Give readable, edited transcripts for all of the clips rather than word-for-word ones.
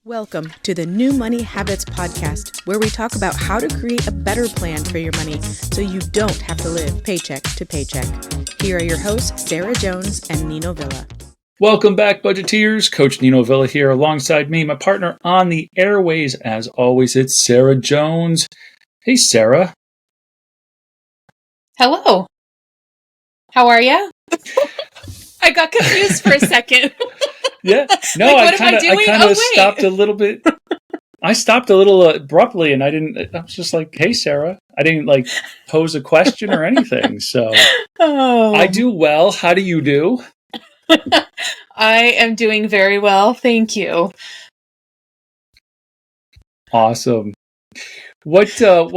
Welcome to the New Money Habits podcast, where we talk about how to create a better plan for your money so you don't have to live paycheck to paycheck. Here are your hosts, Sarah Jones and Nino Villa. Welcome back, budgeteers. Coach Nino Villa here alongside me, my partner on the airways. As always, it's Sarah Jones. Hey, Sarah. Hello. How are you? I got confused for a second. Yeah. No, like, I kind of stopped a little bit. I stopped a little abruptly, and I was just like, hey, Sarah. I didn't pose a question or anything. So I do well. How do you do? I am doing very well. Thank you. Awesome. What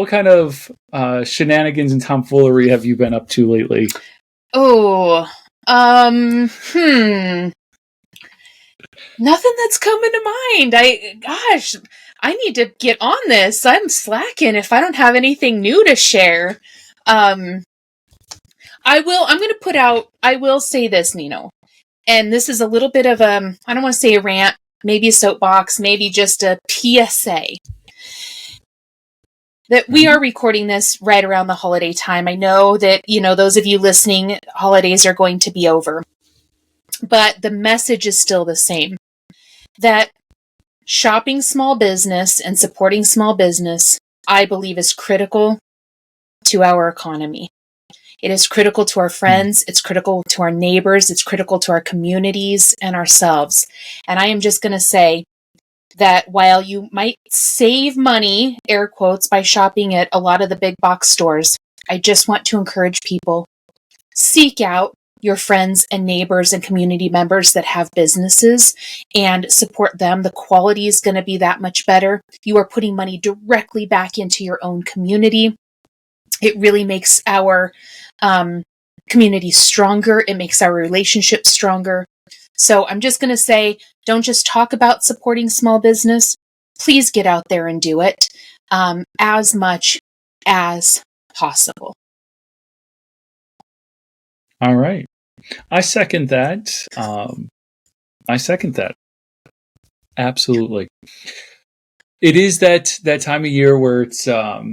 kind of shenanigans and tomfoolery have you been up to lately? Nothing that's coming to mind. I need to get on this. I'm slacking if I don't have anything new to share. I will say this, Nino. And this is a little bit of I don't want to say a rant, maybe a soapbox, maybe just a PSA. That we are recording this right around the holiday time. I know that, those of you listening, holidays are going to be over. But the message is still the same. That shopping small business and supporting small business, I believe, is critical to our economy. It is critical to our friends. It's critical to our neighbors. It's critical to our communities and ourselves. And I am just going to say that while you might save money, air quotes, by shopping at a lot of the big box stores, I just want to encourage people, seek out your friends and neighbors and community members that have businesses and support them. The quality is going to be that much better. You are putting money directly back into your own community. It really makes our community stronger. It makes our relationships stronger. So I'm just going to say, don't just talk about supporting small business. Please get out there and do it as much as possible. All right. I second that. Absolutely. It is that time of year where it's, I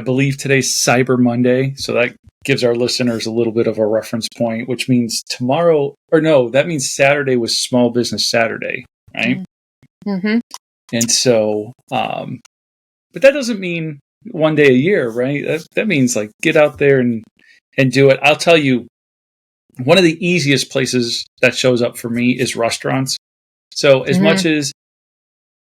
believe today's Cyber Monday. So that gives our listeners a little bit of a reference point, which means that means Saturday was Small Business Saturday, right? Mm-hmm. And so, but that doesn't mean one day a year, right? That means get out there and do it. I'll tell you, one of the easiest places that shows up for me is restaurants. So as much as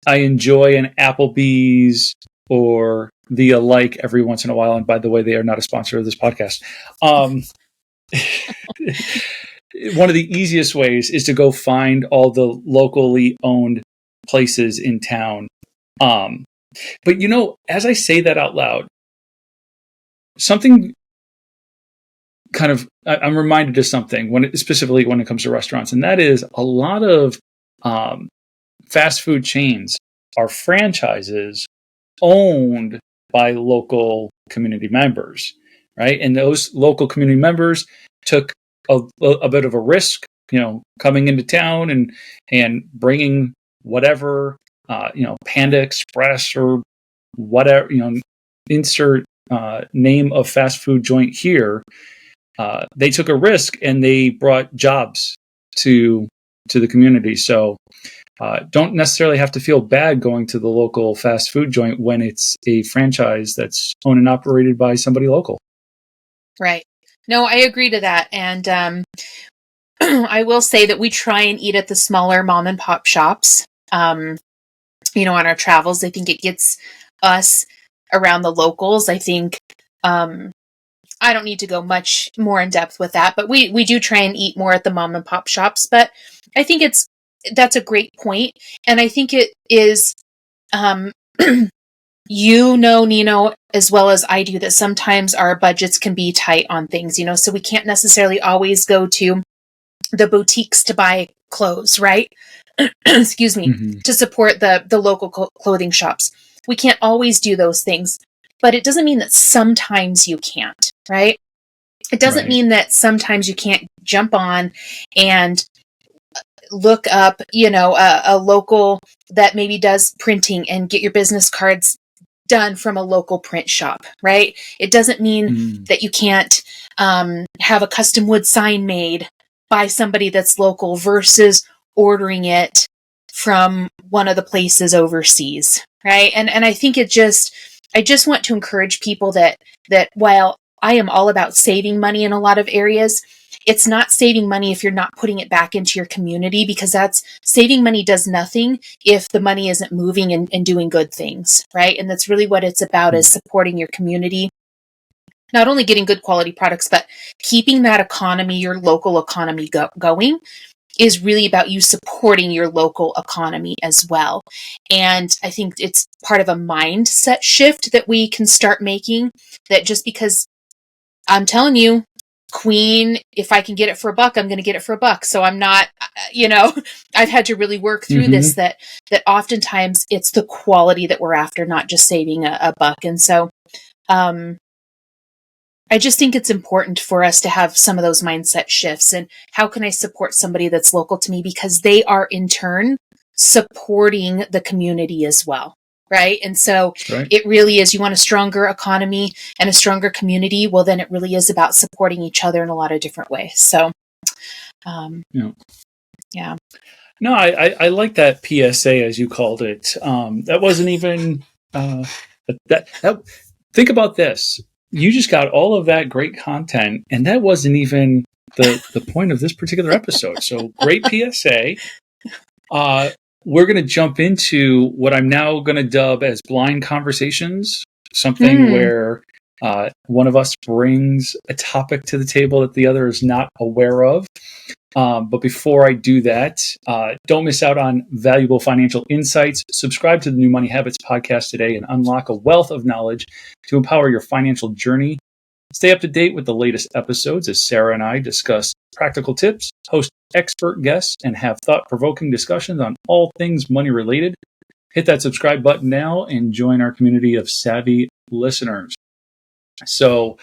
I enjoy an Applebee's or the alike every once in a while, and by the way, they are not a sponsor of this podcast. One of the easiest ways is to go find all the locally owned places in town. But as I say that out loud, something I'm reminded of something specifically when it comes to restaurants, and that is a lot of fast food chains are franchises owned by local community members, right? And those local community members took a bit of a risk, coming into town and bringing whatever, Panda Express or whatever, insert name of fast food joint here. They took a risk and they brought jobs to the community. So don't necessarily have to feel bad going to the local fast food joint when it's a franchise that's owned and operated by somebody local. Right. No, I agree to that. And I will say that we try and eat at the smaller mom and pop shops. On our travels, I think it gets us around the locals. I think I don't need to go much more in depth with that, but we do try and eat more at the mom and pop shops. But I think that's a great point. And I think it is, Nino, as well as I do, that sometimes our budgets can be tight on things, so we can't necessarily always go to the boutiques to buy clothes, right? Excuse me, to support the local clothing shops. We can't always do those things, but it doesn't mean that sometimes you can't, right? It doesn't mean that sometimes you can't jump on and look up, a local that maybe does printing and get your business cards done from a local print shop, right? It doesn't mean that you can't have a custom wood sign made by somebody that's local versus ordering it from one of the places overseas, right? And I think I just want to encourage people that while I am all about saving money in a lot of areas, it's not saving money if you're not putting it back into your community, because that's saving money does nothing if the money isn't moving and doing good things, right? And that's really what it's about, is supporting your community. Not only getting good quality products, but keeping that economy, your local economy going, is really about you supporting your local economy as well. And I think it's part of a mindset shift that we can start making, that just because I'm telling you, Queen, if I can get it for $1, I'm going to get it for $1. So I'm not, I've had to really work through this, that oftentimes it's the quality that we're after, not just saving a buck. And so, I just think it's important for us to have some of those mindset shifts. And how can I support somebody that's local to me? Because they are in turn supporting the community as well. Right. And so It really is, you want a stronger economy and a stronger community. Well, then it really is about supporting each other in a lot of different ways. So, yeah. No, I like that PSA, as you called it. That wasn't even that. Think about this. You just got all of that great content, and that wasn't even the point of this particular episode. So great PSA. We're going to jump into what I'm now going to dub as blind conversations, something where one of us brings a topic to the table that the other is not aware of. But before I do that, don't miss out on valuable financial insights. Subscribe to the New Money Habits podcast today and unlock a wealth of knowledge to empower your financial journey. Stay up to date with the latest episodes as Sarah and I discuss practical tips, host expert guests, and have thought-provoking discussions on all things money-related. Hit that subscribe button now and join our community of savvy listeners. So,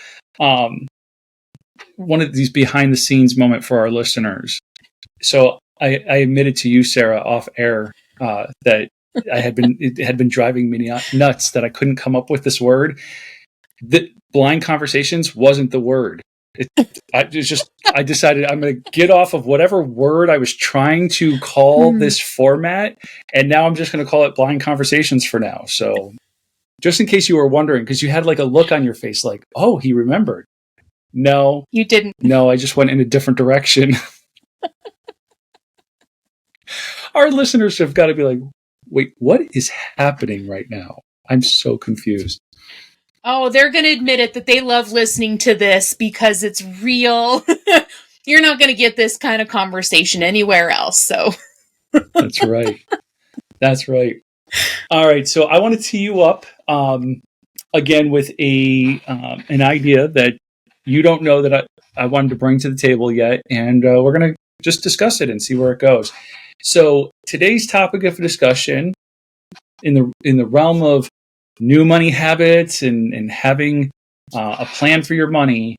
one of these behind-the-scenes moment for our listeners. So, I admitted to you, Sarah, off air, that it had been driving me nuts that I couldn't come up with this word. The blind conversations wasn't the word. I decided I'm going to get off of whatever word I was trying to call this format, and now I'm just going to call it blind conversations for now. So, just in case you were wondering, because you had like a look on your face, like, oh, he remembered. No, you didn't. No, I just went in a different direction. Our listeners have got to be like, wait, what is happening right now? I'm so confused. Oh, they're going to admit it, that they love listening to this because it's real. You're not going to get this kind of conversation anywhere else. So That's right. That's right. All right. So I want to tee you up again with an idea that you don't know that I wanted to bring to the table yet. And we're going to just discuss it and see where it goes. So today's topic of discussion in the realm of new money habits and having a plan for your money,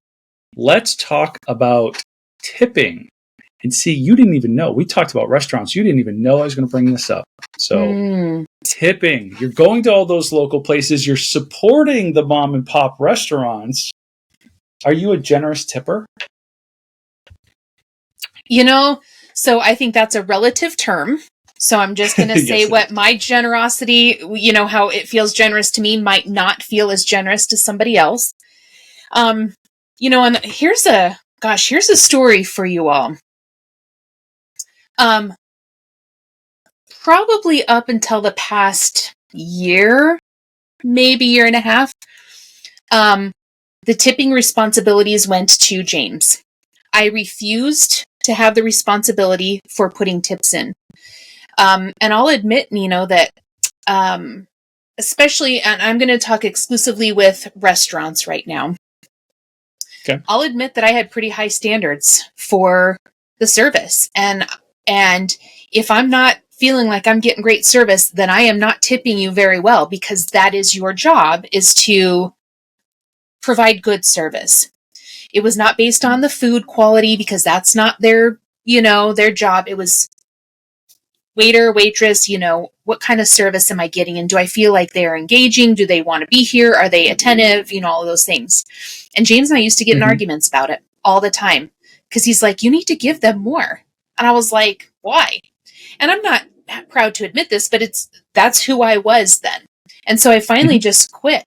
let's talk about tipping. And see, you didn't even know. We talked about restaurants. You didn't even know I was going to bring this up. So tipping. You're going to all those local places. You're supporting the mom and pop restaurants. Are you a generous tipper? So I think that's a relative term. So I'm just going to say what my generosity, how it feels generous to me might not feel as generous to somebody else. And here's a story for you all. Probably up until the past year, maybe year and a half, the tipping responsibilities went to James. I refused to have the responsibility for putting tips in. And I'll admit, Nino, that especially, and I'm going to talk exclusively with restaurants right now. Okay. I'll admit that I had pretty high standards for the service. And if I'm not feeling like I'm getting great service, then I am not tipping you very well, because that is your job, is to provide good service. It was not based on the food quality, because that's not their job. It was waiter, waitress, what kind of service am I getting? And do I feel like they're engaging? Do they want to be here? Are they attentive? All of those things. And James and I used to get in arguments about it all the time because he's like, you need to give them more. And I was like, why? And I'm not proud to admit this, but that's who I was then. And so I finally just quit,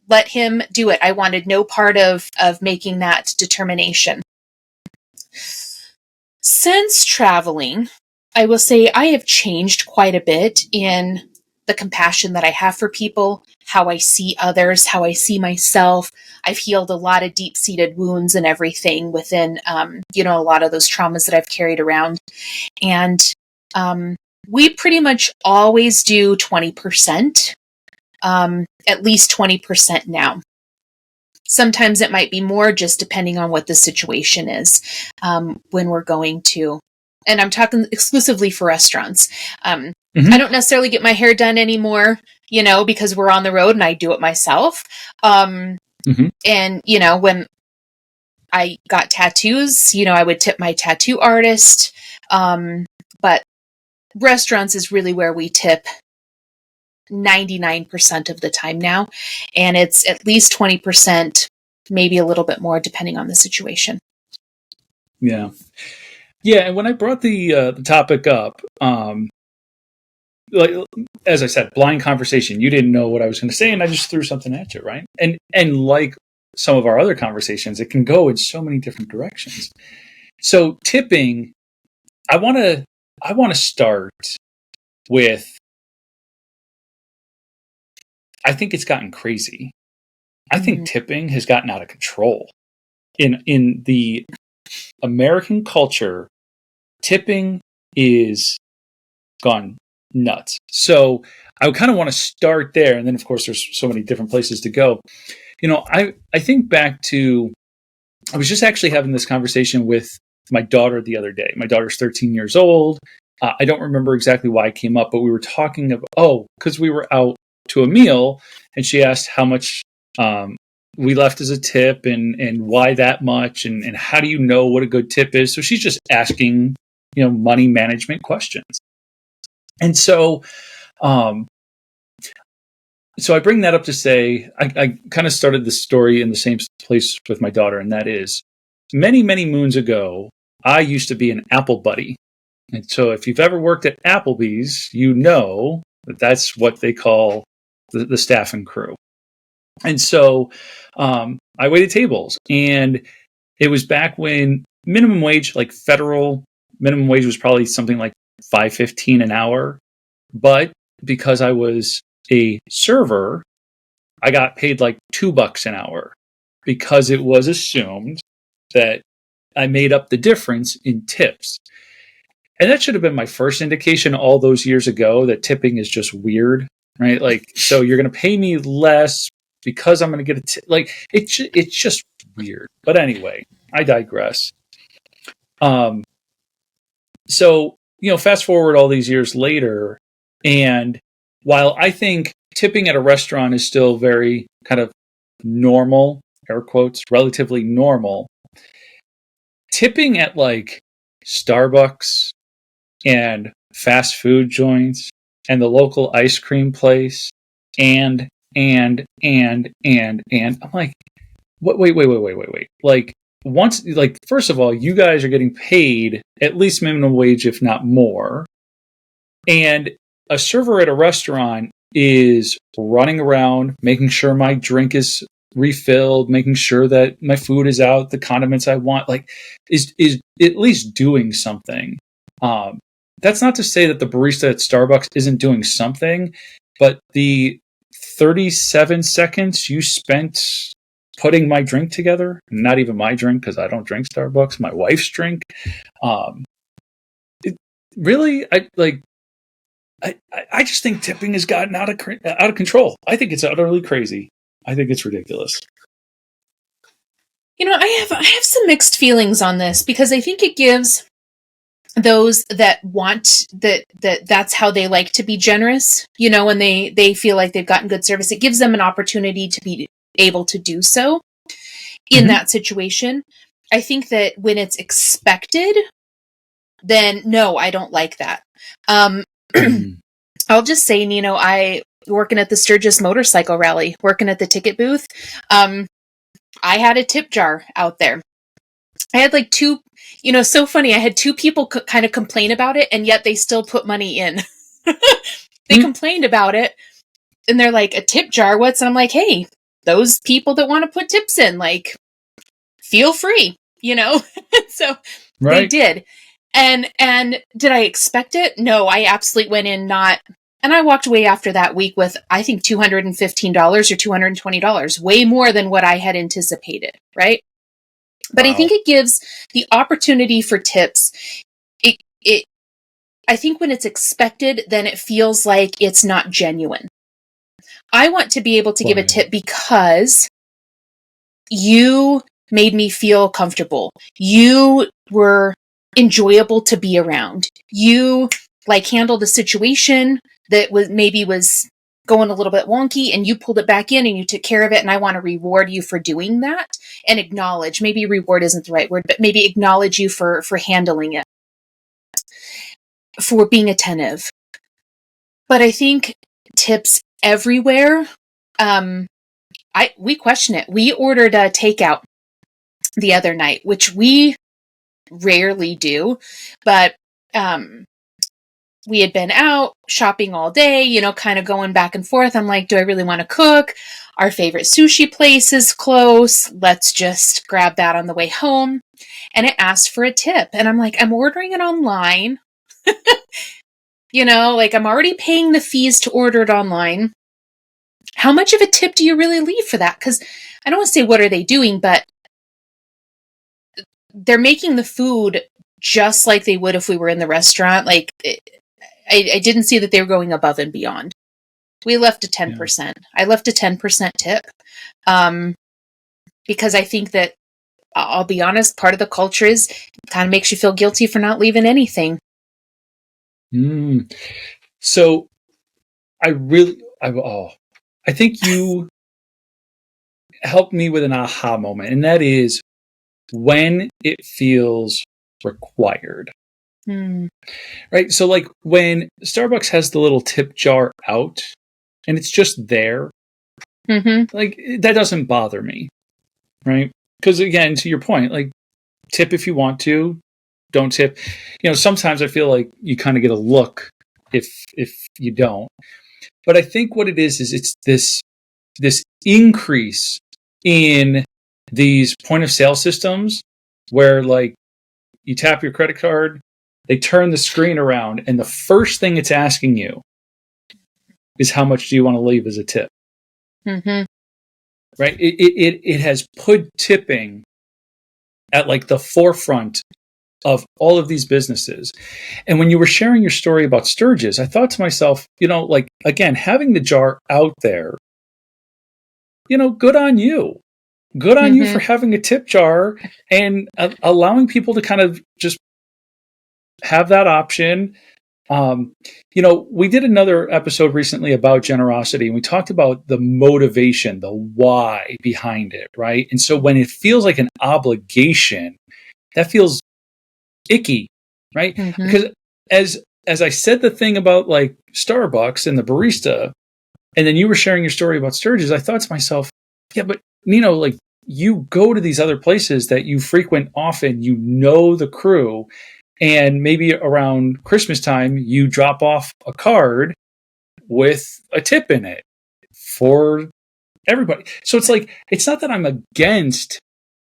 let him do it. I wanted no part of making that determination. Since traveling, I will say I have changed quite a bit in the compassion that I have for people, how I see others, how I see myself. I've healed a lot of deep-seated wounds and everything within, a lot of those traumas that I've carried around. And we pretty much always do 20%, at least 20% now. Sometimes it might be more, just depending on what the situation is when we're going to. And I'm talking exclusively for restaurants. I don't necessarily get my hair done anymore, because we're on the road and I do it myself. And, when I got tattoos, I would tip my tattoo artist. But restaurants is really where we tip 99% of the time now. And it's at least 20%, maybe a little bit more, depending on the situation. Yeah. Yeah. And when I brought the topic up, like, as I said, blind conversation, you didn't know what I was going to say, and I just threw something at you, right? And like some of our other conversations, it can go in so many different directions. So tipping, I want to start with, I think it's gotten crazy. I think tipping has gotten out of control. In the American culture, tipping is gone nuts. So I kind of want to start there. And then, of course, there's so many different places to go. I think back to, I was just actually having this conversation with my daughter the other day. My daughter's 13 years old. I don't remember exactly why it came up, but we were talking about, because we were out to a meal and she asked how much we left as a tip and why that much and how do you know what a good tip is. So she's just asking, money management questions. And so I bring that up to say, I kind of started the story in the same place with my daughter, and that is many, many moons ago, I used to be an Apple buddy. And so if you've ever worked at Applebee's, you know that that's what they call the staff and crew. And so I waited tables, and it was back when minimum wage, like federal minimum wage, was probably something like $5.15 an hour. But because I was a server, I got paid like $2 an hour because it was assumed that I made up the difference in tips. And that should have been my first indication all those years ago that tipping is just weird, right? Like, so you're going to pay me less because I'm going to get a tip. Like, it's just weird. But anyway, I digress. So, fast forward all these years later, and while I think tipping at a restaurant is still very kind of normal, air quotes, relatively normal, tipping at like Starbucks and fast food joints and the local ice cream place and I'm like, wait. Like, once, like, first of all, you guys are getting paid at least minimum wage, if not more. And a server at a restaurant is running around, making sure my drink is refilled, making sure that my food is out, the condiments I want, like, is at least doing something. That's not to say that the barista at Starbucks isn't doing something, but the 37 seconds you spent putting my drink together, not even my drink because I don't drink Starbucks, my wife's drink. I just think tipping has gotten out of control. I think it's utterly crazy. I think it's ridiculous. I have some mixed feelings on this because I think it gives those that want that's how they like to be generous, when they feel like they've gotten good service, it gives them an opportunity to be able to do so in that situation. I think that when it's expected, then no, I don't like that. Mm. I'll just say, Nino, I working at the Sturgis motorcycle rally, working at the ticket booth. I had a tip jar out there. I had like two, so funny. I had two people kind of complain about it, and yet they still put money in. They complained about it, and they're like, a tip jar, what's? And I'm like, hey, those people that want to put tips in, like, feel free, So they did. And did I expect it? No, I absolutely went in not, and I walked away after that week with, I think, $215 or $220, way more than what I had anticipated, right? But wow. I think it gives the opportunity for tips. I think when it's expected, then it feels like it's not genuine. I want to be able to give a tip because you made me feel comfortable. You were enjoyable to be around. You handled a situation that was going a little bit wonky, and you pulled it back in and you took care of it. And I want to reward you for doing that and acknowledge, maybe reward isn't the right word, but maybe acknowledge you for handling it, for being attentive. But I think tips everywhere, we question it. We ordered a takeout the other night, which we rarely do, but we had been out shopping all day, kind of going back and forth. I'm like, do I really want to cook? Our favorite sushi place is close. Let's just grab that on the way home. And it asked for a tip. And I'm like, I'm ordering it online. I'm already paying the fees to order it online. How much of a tip do you really leave for that? Because I don't want to say what are they doing, but they're making the food just like they would if we were in the restaurant. I didn't see that they were going above and beyond. We left a 10%. Yeah. I left a 10% tip because I think that, I'll be honest, part of the culture is it kind of makes you feel guilty for not leaving anything. So I think you helped me with an aha moment, and that is when it feels required. Right? So when Starbucks has the little tip jar out and it's just there, that doesn't bother me, right? Because again, to your point, tip if you want to, don't tip. Sometimes I feel like you kind of get a look if you don't. But I think what it is it's this increase in these point of sale systems where you tap your credit card, they turn the screen around, and the first thing it's asking you is how much do you want to leave as a tip? Right? It has put tipping at the forefront of all of these businesses. And when you were sharing your story about Sturgis, I thought to myself, again, having the jar out there, good on you. Good on you for having a tip jar and allowing people to kind of just have that option. We did another episode recently about generosity, and we talked about the motivation, the why behind it, right? And so when it feels like an obligation, that feels icky, right? Because as I said the thing about Starbucks and the barista, and then you were sharing your story about Sturgis, I thought to myself, yeah, but Nino, you go to these other places that you frequent often, the crew, and maybe around Christmas time, you drop off a card with a tip in it for everybody. So it's not that I'm against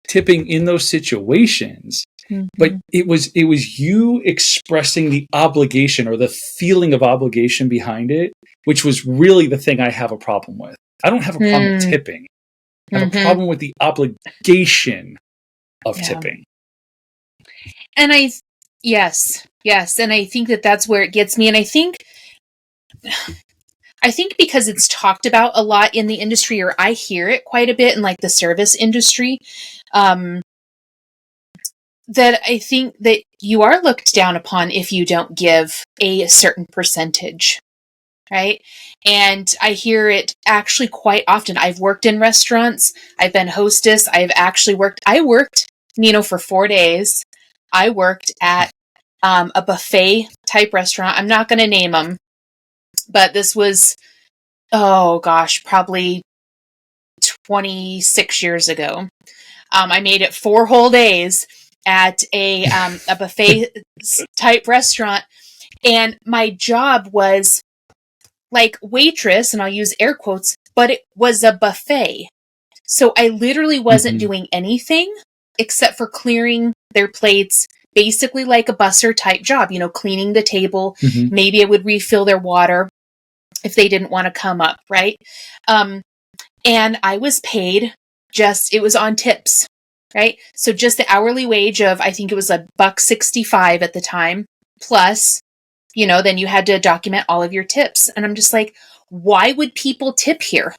tipping in those situations, but it was you expressing the obligation or the feeling of obligation behind it, which was really the thing I have a problem with. I don't have a problem with tipping. I have a problem with the obligation of tipping. And yes. And I think that's where it gets me. And I think because it's talked about a lot in the industry, or I hear it quite a bit in the service industry, that I think that you are looked down upon if you don't give a certain percentage, right? And I hear it actually quite often. I've worked in restaurants. I've been hostess. I worked, for 4 days. I worked at a buffet type restaurant. I'm not going to name them, but this was, oh gosh, probably 26 years ago. I made it 4 whole days at a buffet type restaurant. And my job was like waitress, and I'll use air quotes, but it was a buffet. So I literally wasn't doing anything except for clearing their plates, basically like a busser type job, cleaning the table. Maybe I would refill their water if they didn't want to come up, right? And I was paid it was on tips, right? So just the hourly wage of, I think it was $1.65 at the time, plus, then you had to document all of your tips. And I'm just like, why would people tip here?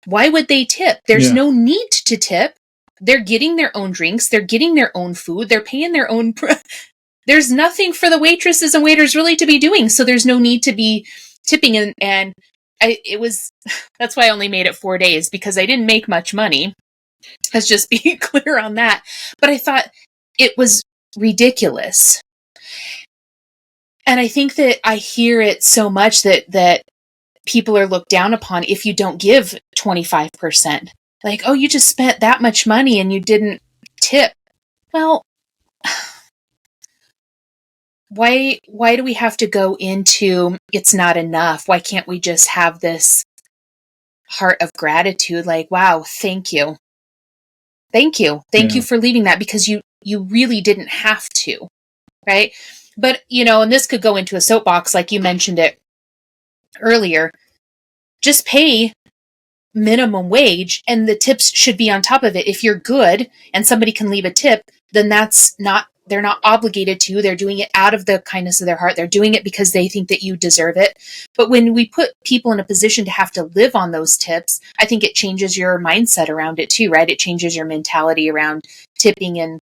Why would they tip? There's no need to tip. They're getting their own drinks. They're getting their own food. They're paying their own. There's nothing for the waitresses and waiters really to be doing. So there's no need to be tipping. And that's why I only made it 4 days, because I didn't make much money. Let's just be clear on that. But I thought it was ridiculous. And I think that I hear it so much that people are looked down upon if you don't give 25%. Like, oh, you just spent that much money and you didn't tip. Well, why do we have to go into it's not enough? Why can't we just have this heart of gratitude? Like, wow, thank you. Thank you. Thank you for leaving that, because you really didn't have to, right? But, and this could go into a soapbox, like you mentioned it earlier. Just pay minimum wage, and the tips should be on top of it. If you're good and somebody can leave a tip, then they're not obligated to. They're doing it out of the kindness of their heart. They're doing it because they think that you deserve it. But when we put people in a position to have to live on those tips, I think it changes your mindset around it too, right? It changes your mentality around tipping, and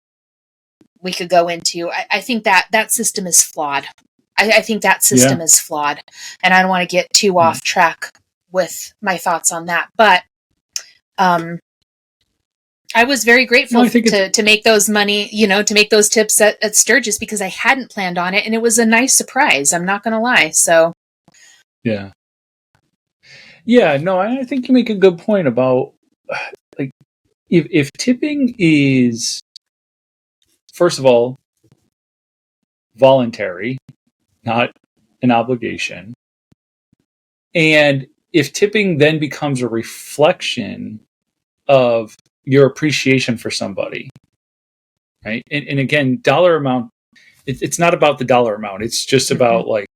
we could go into, I think that system is flawed. I think that system is flawed, and I don't want to get too off track with my thoughts on that. But I was very grateful to make those money, to make those tips at Sturgis, because I hadn't planned on it, and it was a nice surprise. I'm not going to lie. So, no, I think you make a good point about, like, if tipping is, first of all, voluntary, not an obligation, and if tipping then becomes a reflection of your appreciation for somebody, right? And again, dollar amount, it's not about the dollar amount. It's just about like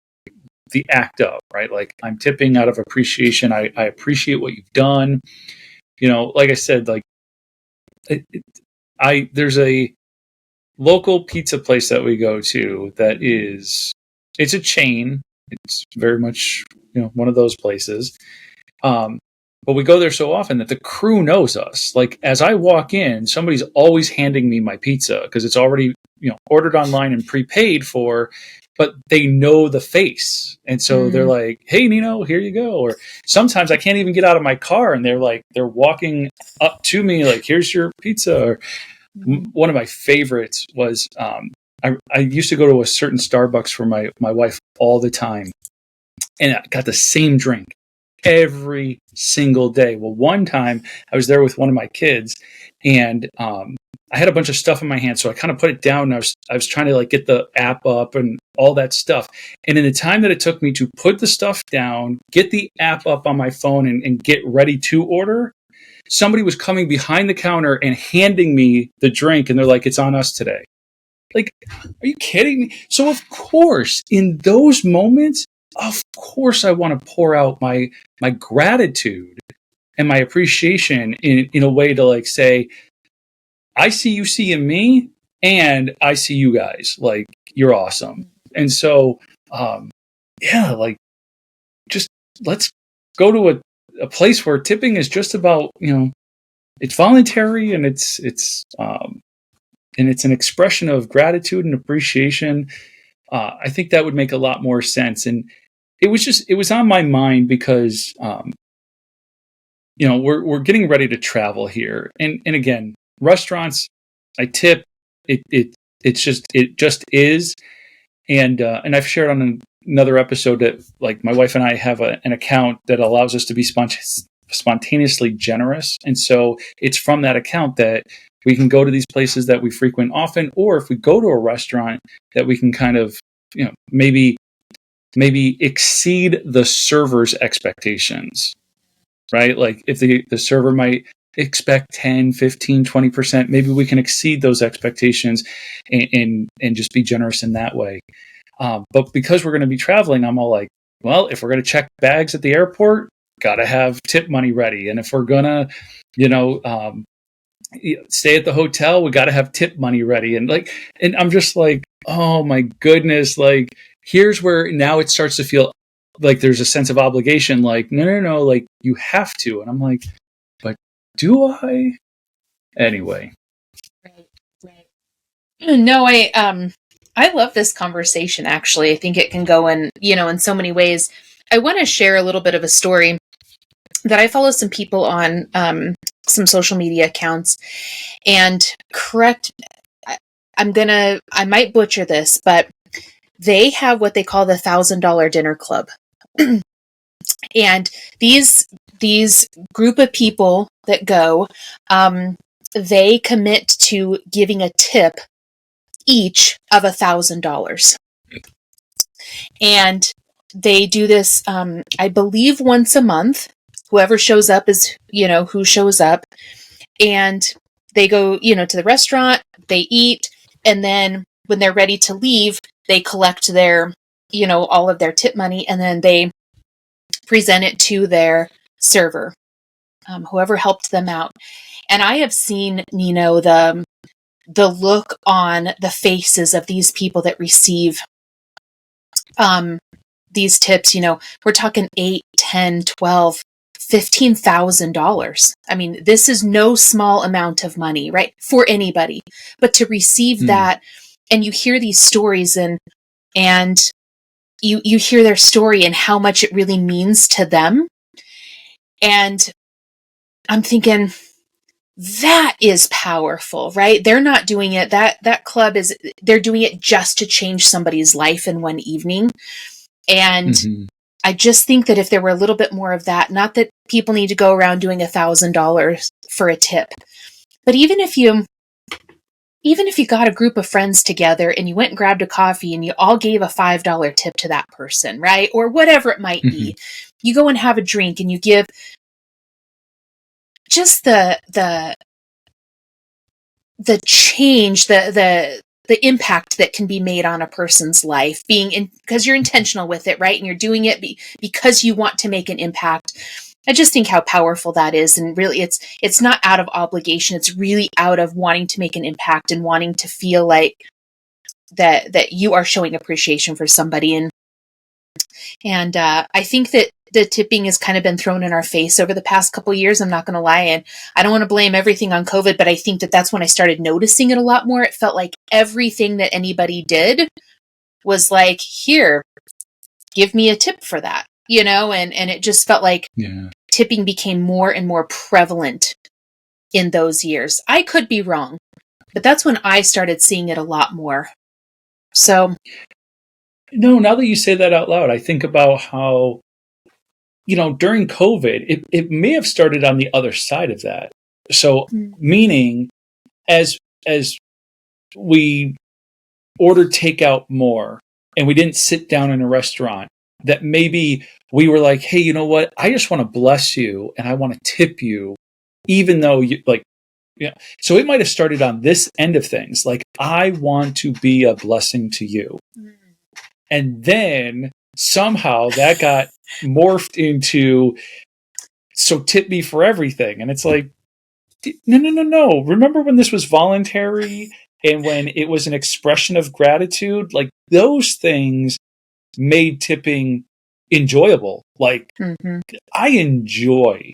the act of, right? Like, I'm tipping out of appreciation. I appreciate what you've done. Like I said, like there's a local pizza place that we go to that it's a chain. It's very much, one of those places. But we go there so often that the crew knows us. Like, as I walk in, somebody's always handing me my pizza because it's already, ordered online and prepaid for, but they know the face. And so they're like, hey, Nino, here you go. Or sometimes I can't even get out of my car, and they're walking up to me like, here's your pizza. Or one of my favorites was, I used to go to a certain Starbucks for my wife all the time, and I got the same drink every single day. Well, one time I was there with one of my kids, and I had a bunch of stuff in my hand, so I kind of put it down, and I was trying to like get the app up and all that stuff. And in the time that it took me to put the stuff down, get the app up on my phone, and get ready to order, somebody was coming behind the counter and handing me the drink, and they're like, it's on us today. Like, are you kidding me? So of course, in those moments, of course, I want to pour out my gratitude and my appreciation in a way to like say, I see you seeing me, and I see you guys. Like, you're awesome. And so, like, just let's go to a place where tipping is just about, it's voluntary, and it's an expression of gratitude and appreciation. I think that would make a lot more sense. And it was on my mind because, we're getting ready to travel here. And again, restaurants, I tip, it just is. And I've shared on another episode that like my wife and I have an account that allows us to be spontaneously generous. And so it's from that account that we can go to these places that we frequent often, or if we go to a restaurant that we can kind of, maybe exceed the server's expectations, right? Like if the server might expect 10, 15, 20%, maybe we can exceed those expectations and just be generous in that way. But because we're going to be traveling, I'm all like, well, if we're going to check bags at the airport, got to have tip money ready. And if we're going to, stay at the hotel, we got to have tip money ready. And I'm just like, oh my goodness, like here's where now it starts to feel like there's a sense of obligation. Like, no, like you have to. And I'm like, but do I? Anyway. Right. No, I love this conversation. Actually, I think it can go in so many ways. I want to share a little bit of a story that I follow some people on some social media accounts, and I might butcher this, but they have what they call the $1,000 dinner club. And these group of people that go, they commit to giving a tip each of $1,000. And they do this, I believe once a month. Whoever shows up is, who shows up, and they go, to the restaurant, they eat, and then when they're ready to leave, they collect their, all of their tip money, and then they present it to their server, whoever helped them out. And I have seen, the look on the faces of these people that receive these tips. We're talking $8, $10, $12, $15,000. I mean, this is no small amount of money, right? For anybody, but to receive that, and you hear these stories and you hear their story and how much it really means to them. And I'm thinking, that is powerful, right? They're not doing it. That club they're doing it just to change somebody's life in one evening. And I just think that if there were a little bit more of that, not that people need to go around doing $1,000 for a tip, but even if you got a group of friends together and you went and grabbed a coffee and you all gave a $5 tip to that person, right? Or whatever it might be, you go and have a drink and you give just the change, the impact that can be made on a person's life, because you're intentional with it, right? And you're doing it because you want to make an impact. I just think how powerful that is. And really, it's not out of obligation. It's really out of wanting to make an impact and wanting to feel like that you are showing appreciation for somebody. And I think that the tipping has kind of been thrown in our face over the past couple of years. I'm not going to lie. And I don't want to blame everything on COVID, but I think that that's when I started noticing it a lot more. It felt like everything that anybody did was like, here, give me a tip for that, and it just felt like tipping became more and more prevalent in those years. I could be wrong, but that's when I started seeing it a lot more. So. No, now that you say that out loud, I think about how, during COVID, it may have started on the other side of that. So meaning as we ordered takeout more and we didn't sit down in a restaurant, that maybe we were like, hey, you know what? I just want to bless you and I want to tip you, even though so it might have started on this end of things. Like, I want to be a blessing to you. And then somehow that got morphed into, so tip me for everything. And it's like, no. Remember when this was voluntary and when it was an expression of gratitude? Like, those things made tipping enjoyable. Like, I enjoy,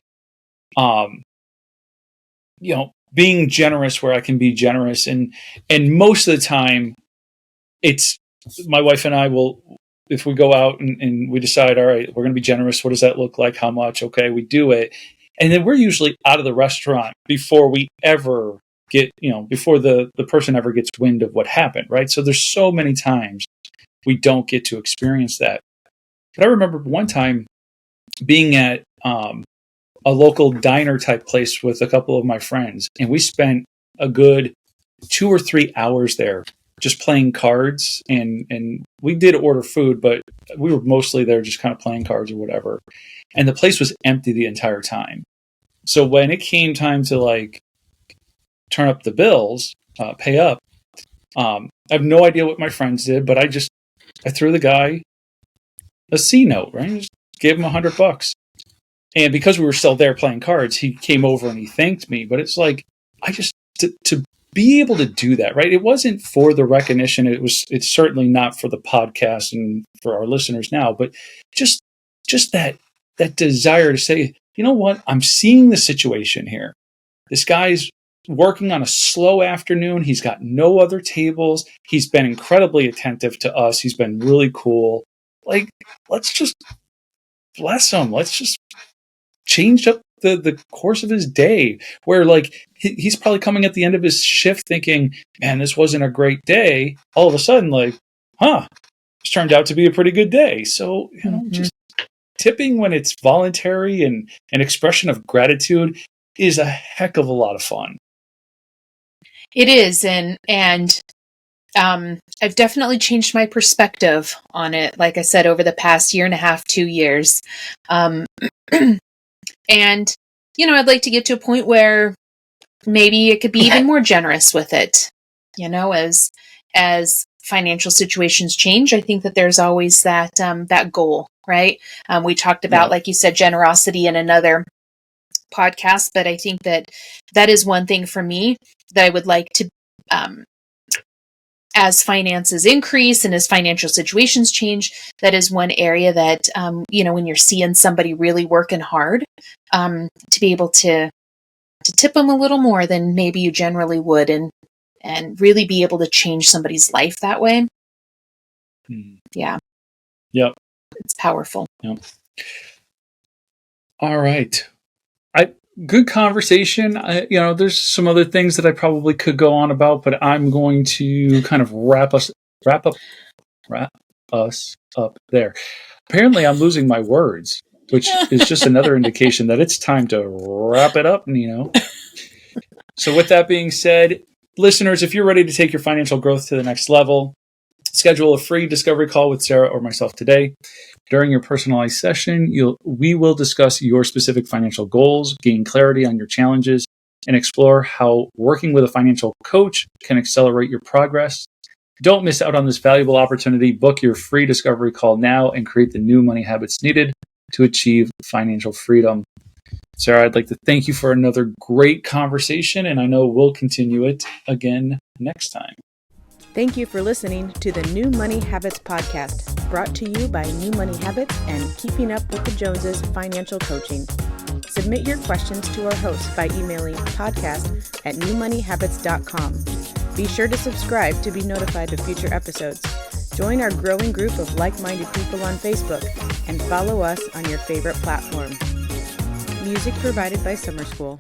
being generous where I can be generous. And most of the time it's, my wife and I will, if we go out and we decide, all right, we're going to be generous. What does that look like? How much? Okay, we do it. And then we're usually out of the restaurant before we ever get, before the person ever gets wind of what happened, right? So there's so many times we don't get to experience that. But I remember one time being at a local diner type place with a couple of my friends, and we spent a good 2 or 3 hours there just playing cards, and we did order food, but we were mostly there just kind of playing cards or whatever. And the place was empty the entire time. So when it came time to like turn up the bills, pay up, I have no idea what my friends did, but I threw the guy a C note, right? Just gave him $100. And because we were still there playing cards, he came over and he thanked me. But it's like, to be able to do that, right? It wasn't for the recognition. It's certainly not for the podcast and for our listeners now, but just that desire to say, you know what? I'm seeing the situation here. This guy's working on a slow afternoon. He's got no other tables. He's been incredibly attentive to us. He's been really cool. Like, let's just bless him. Let's just change up the course of his day, where like he's probably coming at the end of his shift thinking, man, this wasn't a great day. All of a sudden, like, this turned out to be a pretty good day. So, just tipping when it's voluntary and an expression of gratitude is a heck of a lot of fun. It is. And I've definitely changed my perspective on it. Like I said, over the past 1.5 to 2 years. And, I'd like to get to a point where maybe it could be even more generous with it. As financial situations change, I think that there's always that goal, right? We talked about, like you said, generosity in another podcast, but I think that is one thing for me that I would like to, as finances increase and as financial situations change, that is one area that, when you're seeing somebody really working hard, to be able to tip them a little more than maybe you generally would, and really be able to change somebody's life that way. Yeah. Yep. It's powerful. Yep. All right. Good conversation. There's some other things that I probably could go on about, but I'm going to kind of wrap us up there. Apparently, I'm losing my words, which is just another indication that it's time to wrap it up, Nino. So with that being said, listeners, if you're ready to take your financial growth to the next level, schedule a free discovery call with Sarah or myself today. During your personalized session, we will discuss your specific financial goals, gain clarity on your challenges, and explore how working with a financial coach can accelerate your progress. Don't miss out on this valuable opportunity. Book your free discovery call now and create the new money habits needed to achieve financial freedom. Sarah, I'd like to thank you for another great conversation, and I know we'll continue it again next time. Thank you for listening to the New Money Habits podcast, brought to you by New Money Habits and Keeping Up with the Joneses Financial Coaching. Submit your questions to our host by emailing podcast@newmoneyhabits.com. Be sure to subscribe to be notified of future episodes. Join our growing group of like-minded people on Facebook and follow us on your favorite platform. Music provided by Summer School.